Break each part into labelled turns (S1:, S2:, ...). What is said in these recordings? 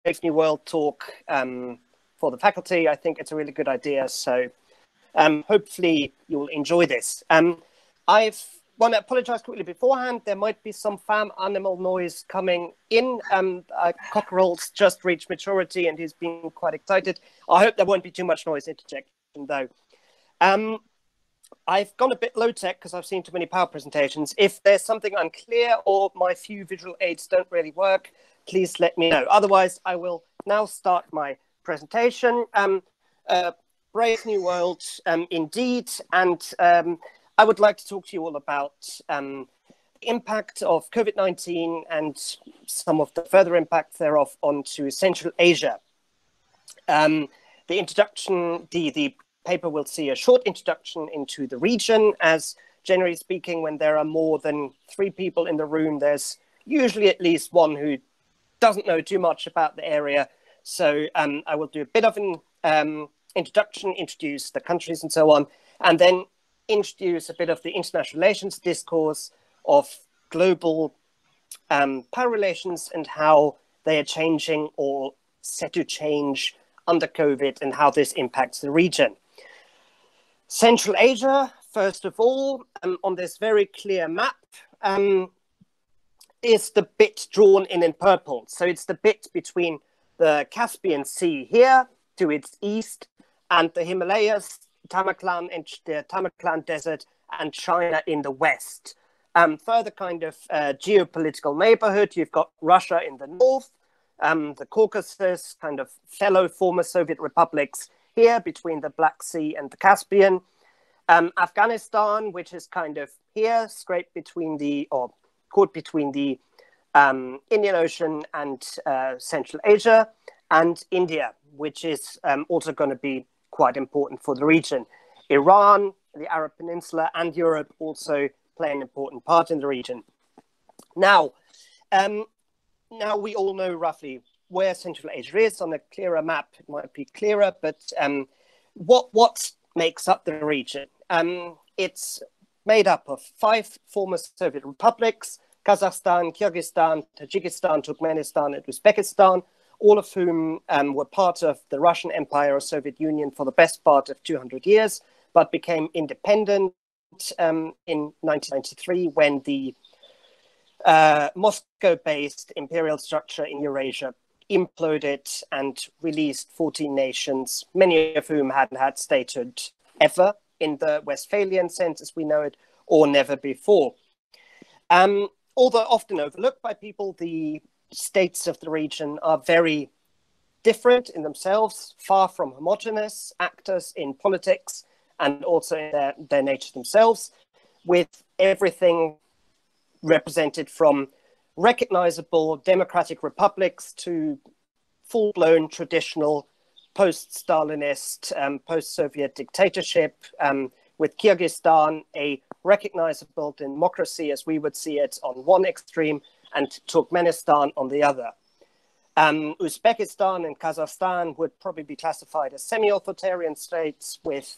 S1: Brave New World talk for the faculty. I think it's a really good idea. So hopefully you'll enjoy this. I want to apologize quickly beforehand. There might be some farm animal noise coming in. Cockerel's just reached maturity and he's been quite excited. I hope there won't be too much noise interjection though. I've gone a bit low tech because I've seen too many power presentations. If there's something unclear or my few visual aids don't really work, please let me know. Otherwise, I will now start my presentation. Brave New World, indeed. And I would like to talk to you all about the impact of COVID-19 and some of the further impacts thereof onto Central Asia. The introduction, the paper will see a short introduction into the region, as generally speaking, when there are more than 3 people in the room, there's usually at least one who doesn't know too much about the area. So I will do a bit of an introduction, introduce the countries and so on, and then introduce a bit of the international relations discourse of global power relations and how they are changing or set to change under COVID and how this impacts the region. Central Asia, first of all, on this very clear map, is the bit drawn in purple. So it's the bit between the Caspian Sea here to its east and the Himalayas, Tamaklan and the Tamaklan Desert and China in the west. Further kind of geopolitical neighborhood, you've got Russia in the north, the Caucasus, kind of fellow former Soviet republics here between the Black Sea and the Caspian. Afghanistan, which is kind of here, scraped between the, or caught between the Indian Ocean and Central Asia, and India, which is also going to be quite important for the region. Iran, the Arab Peninsula, and Europe also play an important part in the region. Now we all know roughly where Central Asia is. On a clearer map, it might be clearer, but what makes up the region? It's made up of 5 former Soviet republics: Kazakhstan, Kyrgyzstan, Tajikistan, Turkmenistan, and Uzbekistan, all of whom were part of the Russian Empire or Soviet Union for the best part of 200 years, but became independent in 1993 when the Moscow-based imperial structure in Eurasia imploded and released 14 nations, many of whom hadn't had statehood ever in the Westphalian sense as we know it, or never before. Although often overlooked by people, the states of the region are very different in themselves, far from homogeneous actors in politics and also in their nature themselves, with everything represented from recognizable democratic republics to full-blown traditional post-Stalinist, post-Soviet dictatorship, with Kyrgyzstan a recognizable democracy as we would see it on one extreme and Turkmenistan on the other. Uzbekistan and Kazakhstan would probably be classified as semi-authoritarian states with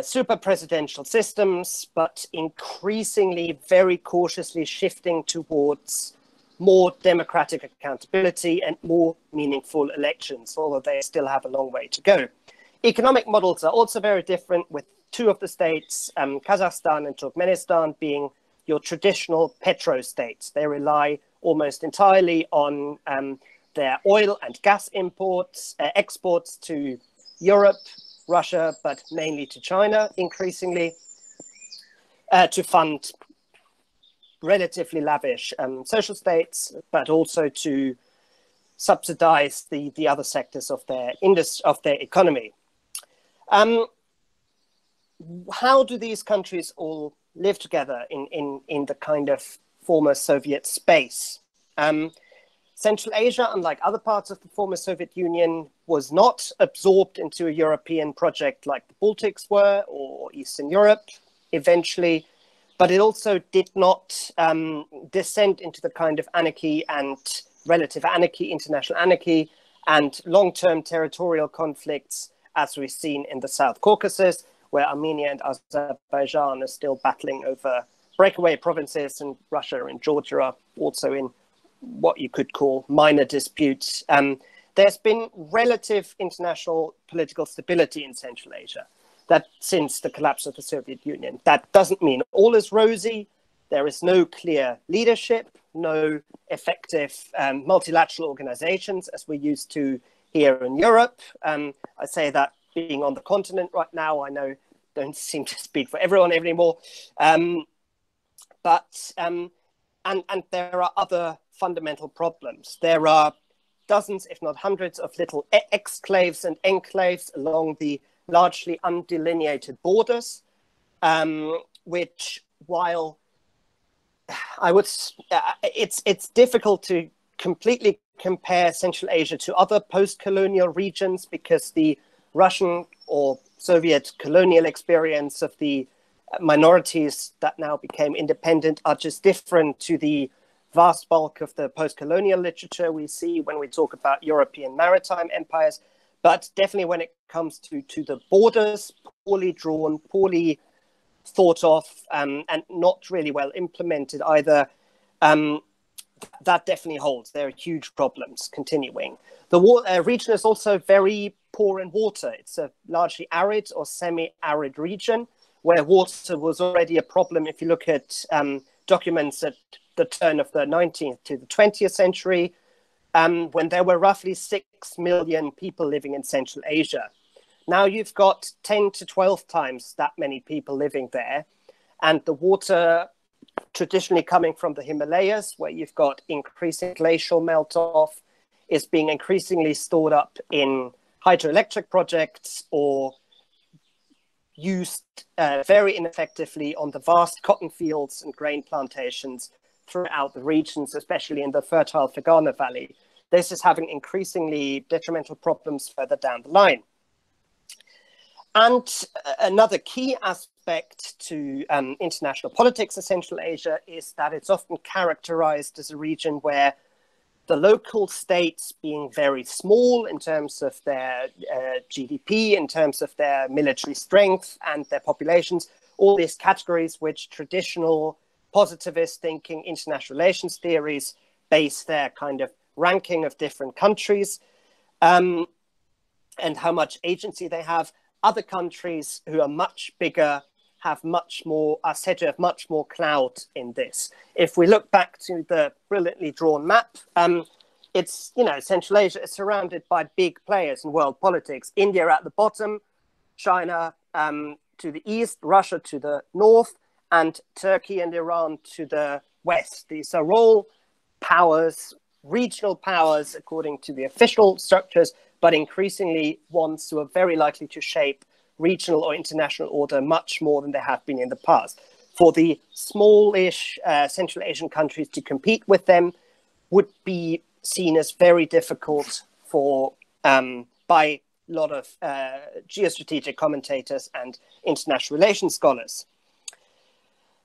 S1: super presidential systems, but increasingly very cautiously shifting towards more democratic accountability and more meaningful elections, although they still have a long way to go. Economic models are also very different, with 2 of the states, Kazakhstan and Turkmenistan, being your traditional petro-states. They rely almost entirely on their oil and gas imports, exports to Europe, Russia, but mainly to China, increasingly, to fund relatively lavish social states, but also to subsidize the other sectors of their economy. How do these countries all live together in the kind of former Soviet space? Central Asia, unlike other parts of the former Soviet Union, was not absorbed into a European project like the Baltics were, or Eastern Europe eventually, but it also did not descend into the kind of anarchy and relative anarchy, international anarchy, and long-term territorial conflicts as we've seen in the South Caucasus, where Armenia and Azerbaijan are still battling over breakaway provinces, and Russia and Georgia are also in what you could call minor disputes, there's been relative international political stability in Central Asia that since the collapse of the Soviet Union. That doesn't mean all is rosy. There is no clear leadership, no effective multilateral organizations as we're used to here in Europe. I say that being on the continent right now, I know don't seem to speak for everyone anymore. But there are other fundamental problems. There are dozens, if not hundreds, of little exclaves and enclaves along the largely undelineated borders, which, while it's difficult to completely compare Central Asia to other post-colonial regions because the Russian or Soviet colonial experience of the minorities that now became independent are just different to the vast bulk of the post-colonial literature we see when we talk about European maritime empires. But definitely when it comes to the borders, poorly drawn, poorly thought of, and not really well implemented either, that definitely holds. There are huge problems continuing. The region is also very poor in water. It's a largely arid or semi-arid region where water was already a problem. If you look at documents at the turn of the 19th to the 20th century, when there were roughly 6 million people living in Central Asia. Now you've got 10 to 12 times that many people living there. And the water traditionally coming from the Himalayas, where you've got increasing glacial melt-off, is being increasingly stored up in hydroelectric projects or used very ineffectively on the vast cotton fields and grain plantations throughout the regions, especially in the fertile Fergana Valley. This is having increasingly detrimental problems further down the line. And another key aspect to international politics in Central Asia is that it's often characterized as a region where the local states, being very small in terms of their GDP, in terms of their military strength and their populations, all these categories which traditional positivist thinking international relations theories base their kind of ranking of different countries and how much agency they have. Other countries who are much bigger have much more, are said to have much more clout in this. If we look back to the brilliantly drawn map, it's, Central Asia is surrounded by big players in world politics. India at the bottom, China to the east, Russia to the north, and Turkey and Iran to the west. These are all powers, regional powers, according to the official structures, but increasingly ones who are very likely to shape regional or international order much more than they have been in the past. For the smallish Central Asian countries to compete with them would be seen as very difficult by a lot of geostrategic commentators and international relations scholars.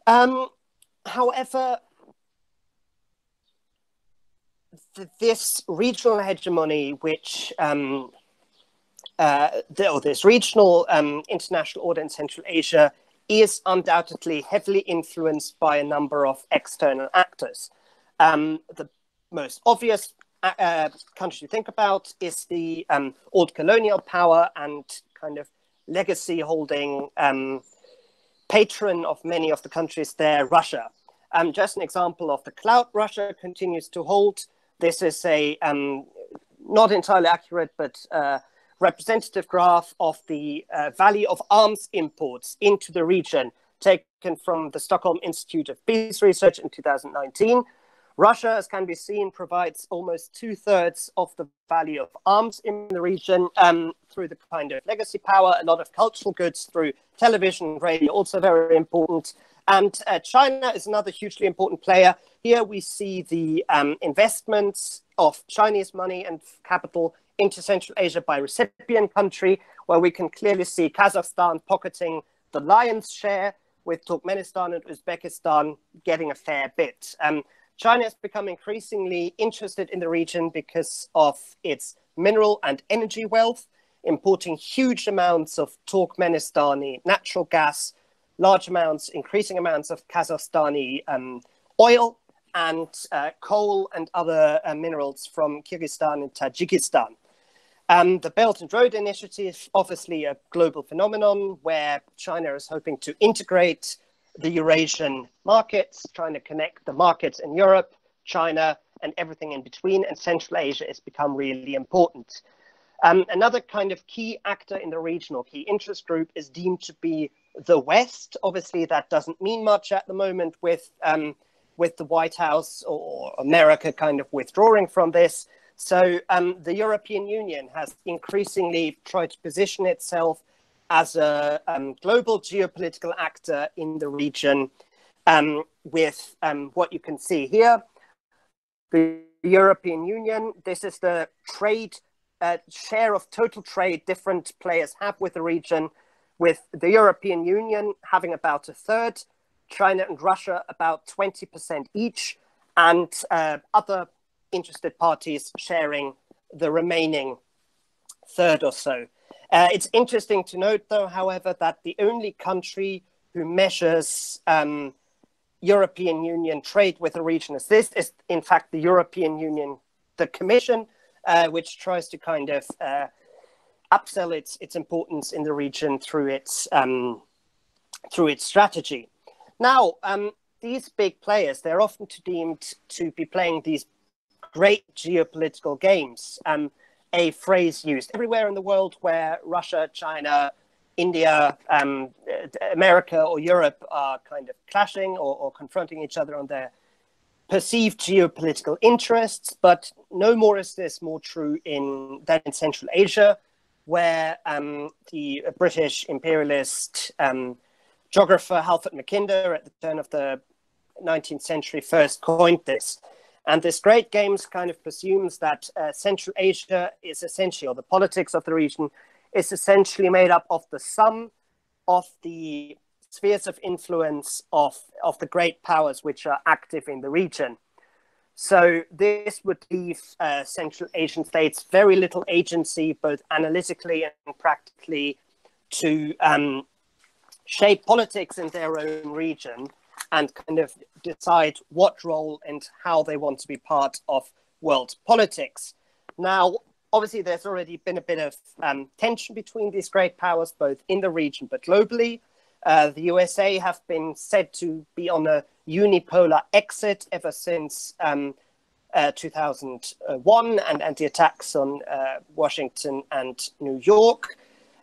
S1: However, this regional hegemony, which this regional international order in Central Asia is undoubtedly heavily influenced by a number of external actors. The most obvious country to think about is the old colonial power and kind of legacy holding patron of many of the countries there, Russia. Just an example of the clout Russia continues to hold. This is a not entirely accurate, but representative graph of the value of arms imports into the region taken from the Stockholm Institute of Peace Research in 2019. Russia, as can be seen, provides almost 2/3 of the value of arms in the region through the kind of legacy power, a lot of cultural goods through television, radio, also very important. And China is another hugely important player. Here we see the investments of Chinese money and capital into Central Asia by recipient country, where we can clearly see Kazakhstan pocketing the lion's share, with Turkmenistan and Uzbekistan getting a fair bit. China has become increasingly interested in the region because of its mineral and energy wealth, importing huge amounts of Turkmenistani natural gas, large amounts, increasing amounts of Kazakhstani oil, and coal and other minerals from Kyrgyzstan and Tajikistan. The Belt and Road Initiative, obviously a global phenomenon where China is hoping to integrate the Eurasian markets, trying to connect the markets in Europe, China, and everything in between, and Central Asia has become really important. Another kind of key actor in the region or key interest group is deemed to be the West. Obviously, that doesn't mean much at the moment with the White House or America kind of withdrawing from this. So the European Union has increasingly tried to position itself as a global geopolitical actor in the region with what you can see here. The European Union, this is the trade share of total trade different players have with the region, with the European Union having about a third, China and Russia about 20% each, and other interested parties sharing the remaining third or so. It's interesting to note, though, however, that the only country who measures European Union trade with the region as this is, in fact, the European Union, the Commission, which tries to kind of upsell its importance in the region through its strategy. Now, these big players, they're often deemed to be playing these great geopolitical games. A phrase used everywhere in the world where Russia, China, India, America or Europe are kind of clashing or confronting each other on their perceived geopolitical interests. But no more is this more true than in Central Asia, where the British imperialist geographer Halford Mackinder at the turn of the 19th century first coined this. And this great games kind of presumes that Central Asia is essentially, or the politics of the region, is essentially made up of the sum of the spheres of influence of the great powers which are active in the region. So this would leave Central Asian states very little agency, both analytically and practically, to shape politics in their own region and kind of decide what role and how they want to be part of world politics. Now, obviously, there's already been a bit of tension between these great powers, both in the region but globally. The USA have been said to be on a unipolar exit ever since 2001 and the attacks on Washington and New York.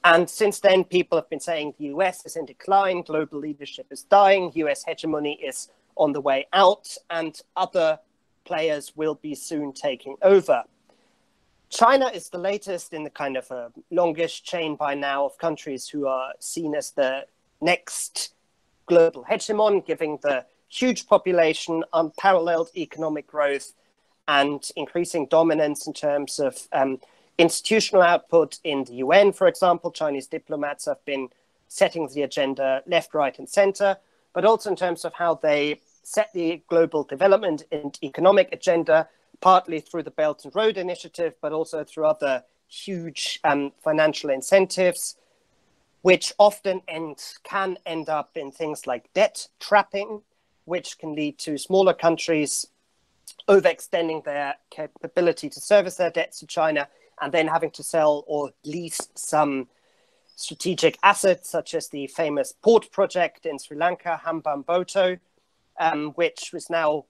S1: And since then, people have been saying the US is in decline, global leadership is dying, US hegemony is on the way out, and other players will be soon taking over. China is the latest in the kind of a longish chain by now of countries who are seen as the next global hegemon, giving the huge population, unparalleled economic growth, and increasing dominance in terms of institutional output in the UN, for example. Chinese diplomats have been setting the agenda left, right, and center, but also in terms of how they set the global development and economic agenda, partly through the Belt and Road Initiative, but also through other huge financial incentives, which often can end up in things like debt trapping, which can lead to smaller countries overextending their capability to service their debts to China, and then having to sell or lease some strategic assets, such as the famous port project in Sri Lanka, Hambamboto, which was now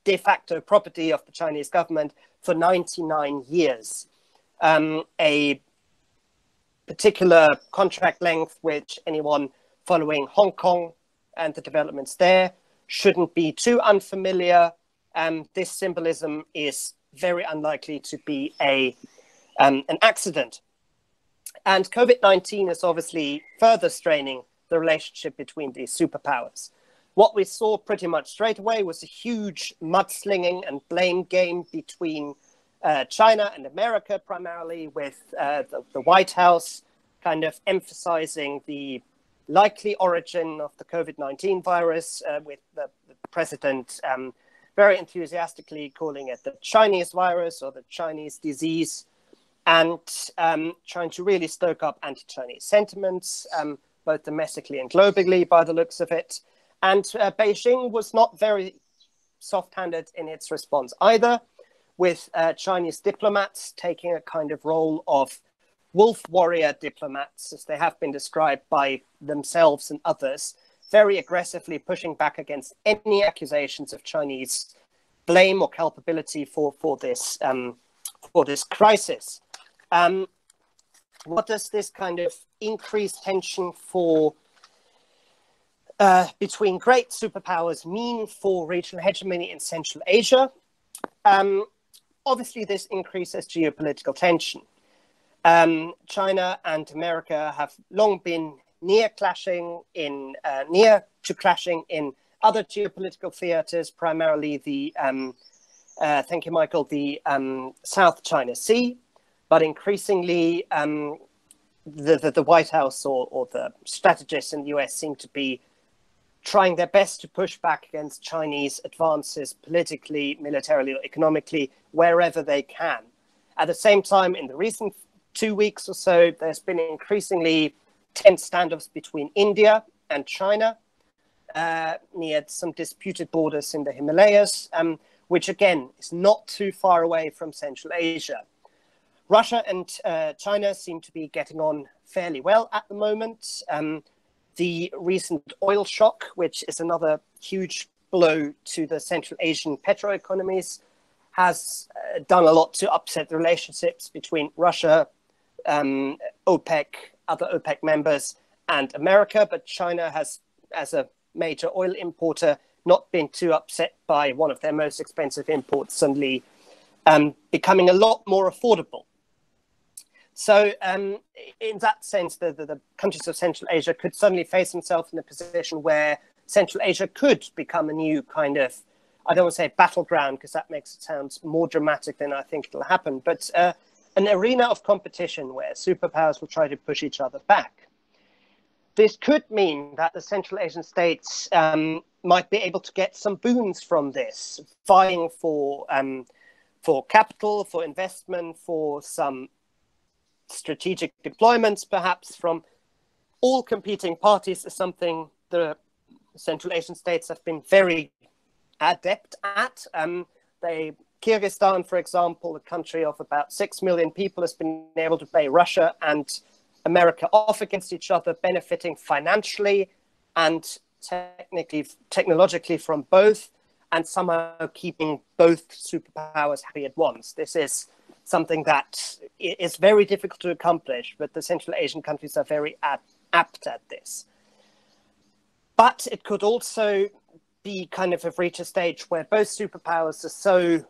S1: de facto property of the Chinese government for 99 years. A particular contract length which anyone following Hong Kong and the developments there shouldn't be too unfamiliar. This symbolism is very unlikely to be an accident. And COVID-19 is obviously further straining the relationship between these superpowers. What we saw pretty much straight away was a huge mudslinging and blame game between China and America, primarily, with the White House kind of emphasizing the likely origin of the COVID-19 virus, with the president very enthusiastically calling it the Chinese virus or the Chinese disease, and trying to really stoke up anti-Chinese sentiments, both domestically and globally by the looks of it. And Beijing was not very soft-handed in its response either, with Chinese diplomats taking a kind of role of wolf warrior diplomats, as they have been described by themselves and others, very aggressively pushing back against any accusations of Chinese blame or culpability for this crisis. What does this kind of increased tension between great superpowers mean for regional hegemony in Central Asia? Obviously, this increases geopolitical tension. China and America have long been near to clashing in other geopolitical theaters, primarily the thank you, Michael, the South China Sea, but increasingly the White House or the strategists in the US seem to be trying their best to push back against Chinese advances politically, militarily, or economically, wherever they can. At the same time, in the recent 2 weeks or so, there's been increasingly tense standoffs between India and China near some disputed borders in the Himalayas, which again is not too far away from Central Asia. Russia and China seem to be getting on fairly well at the moment. The recent oil shock, which is another huge blow to the Central Asian petroeconomies, has done a lot to upset the relationships between Russia, OPEC, other OPEC members, and America. But China has, as a major oil importer, not been too upset by one of their most expensive imports suddenly becoming a lot more affordable. So in that sense, the countries of Central Asia could suddenly face themselves in a position where Central Asia could become a new kind of, I don't want to say battleground, because that makes it sound more dramatic than I think it'll happen, but an arena of competition where superpowers will try to push each other back. This could mean that the Central Asian states might be able to get some boons from this, vying for capital, for investment, for some strategic deployments, perhaps from all competing parties, is something the Central Asian states have been very adept at. Kyrgyzstan, for example, a country of about 6 million people, has been able to play Russia and America off against each other, benefiting financially and technologically from both, and somehow keeping both superpowers happy at once. This is something that is very difficult to accomplish, but the Central Asian countries are very apt at this. But it could also be kind of have reached a stage where both superpowers are so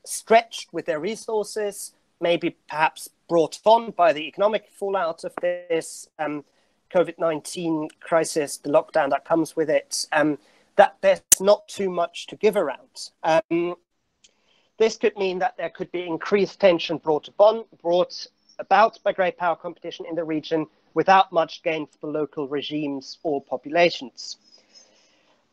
S1: stretched with their resources, maybe perhaps brought on by the economic fallout of this COVID-19 crisis, the lockdown that comes with it, that there's not too much to give around. This could mean that there could be increased tension brought about by great power competition in the region without much gain for the local regimes or populations.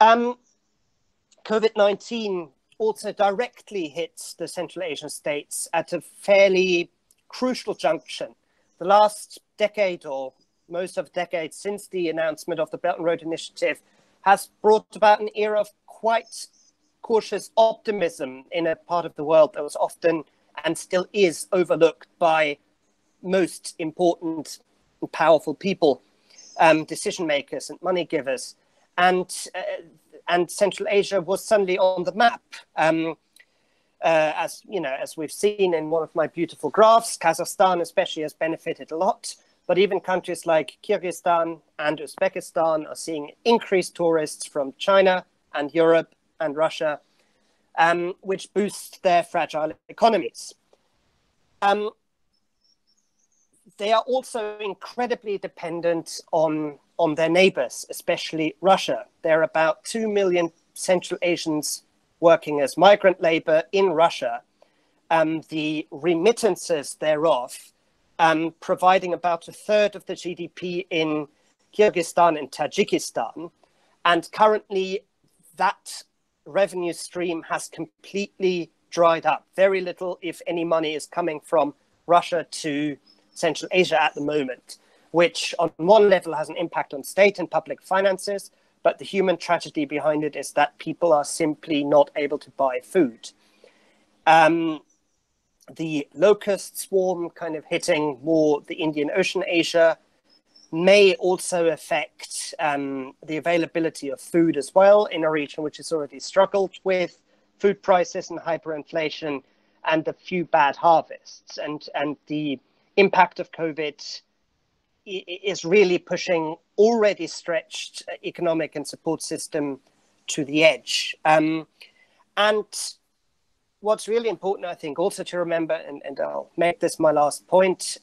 S1: COVID-19 also directly hits the Central Asian states at a fairly crucial junction. The last decade, or most of the decade since the announcement of the Belt and Road Initiative, has brought about an era of quite cautious optimism in a part of the world that was often and still is overlooked by most important and powerful people, decision makers and money givers. And Central Asia was suddenly on the map. As you know, as we've seen in one of my beautiful graphs, Kazakhstan especially has benefited a lot, but even countries like Kyrgyzstan and Uzbekistan are seeing increased tourists from China and Europe and Russia, which boosts their fragile economies. They are also incredibly dependent on their neighbors, especially Russia. There are about 2 million Central Asians working as migrant labor in Russia, the remittances thereof providing about a third of the GDP in Kyrgyzstan and Tajikistan. And currently that revenue stream has completely dried up. Very little, if any, money is coming from Russia to Central Asia at the moment, which on one level has an impact on state and public finances, but the human tragedy behind it is that people are simply not able to buy food. The locust swarm kind of hitting more the Indian Ocean, Asia, may also affect the availability of food as well in a region which has already struggled with food prices and hyperinflation and a few bad harvests. And the impact of COVID is really pushing already stretched economic and support system to the edge. And what's really important, I think, also to remember, and I'll make this my last point,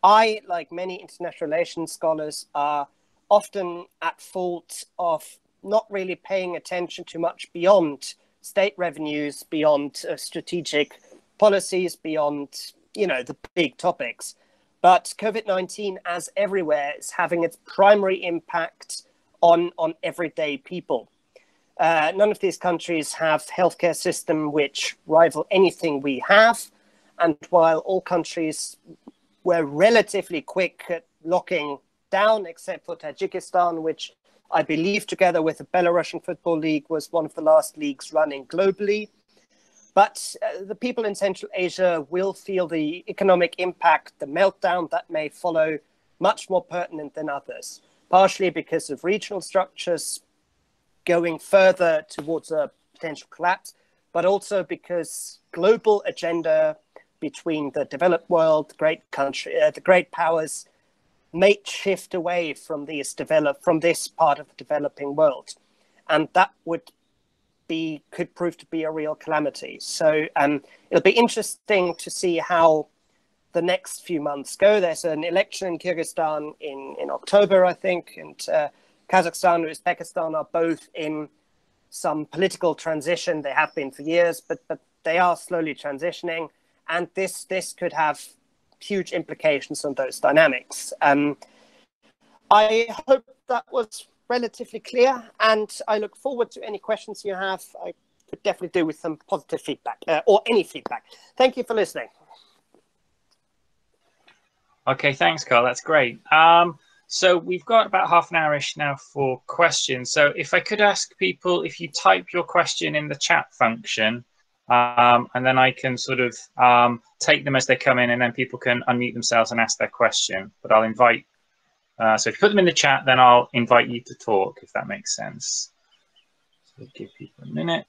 S1: I, like many international relations scholars, are often at fault of not really paying attention to much beyond state revenues, beyond strategic policies, beyond, the big topics. But COVID-19, as everywhere, is having its primary impact on everyday people. None of these countries have healthcare system which rival anything we have. And while all countries were relatively quick at locking down, except for Tajikistan, which I believe together with the Belarusian Football League was one of the last leagues running globally. But the people in Central Asia will feel the economic impact, the meltdown that may follow, much more pertinent than others, partially because of regional structures going further towards a potential collapse, but also because global agenda between the developed world, the great powers, may shift away from this part of the developing world, and that could prove to be a real calamity. So it'll be interesting to see how the next few months go. There's an election in Kyrgyzstan in October, I think, and Kazakhstan and Uzbekistan are both in some political transition. They have been for years, but they are slowly transitioning. And this could have huge implications on those dynamics. I hope that was relatively clear, and I look forward to any questions you have. I could definitely do with some positive feedback or any feedback. Thank you for listening.
S2: Okay, thanks, Carl. That's great. So we've got about half an hour-ish now for questions. So if I could ask people, if you type your question in the chat function, and then I can sort of take them as they come in, and then people can unmute themselves and ask their question. But I'll invite, so if you put them in the chat, then I'll invite you to talk, if that makes sense. So give people a minute.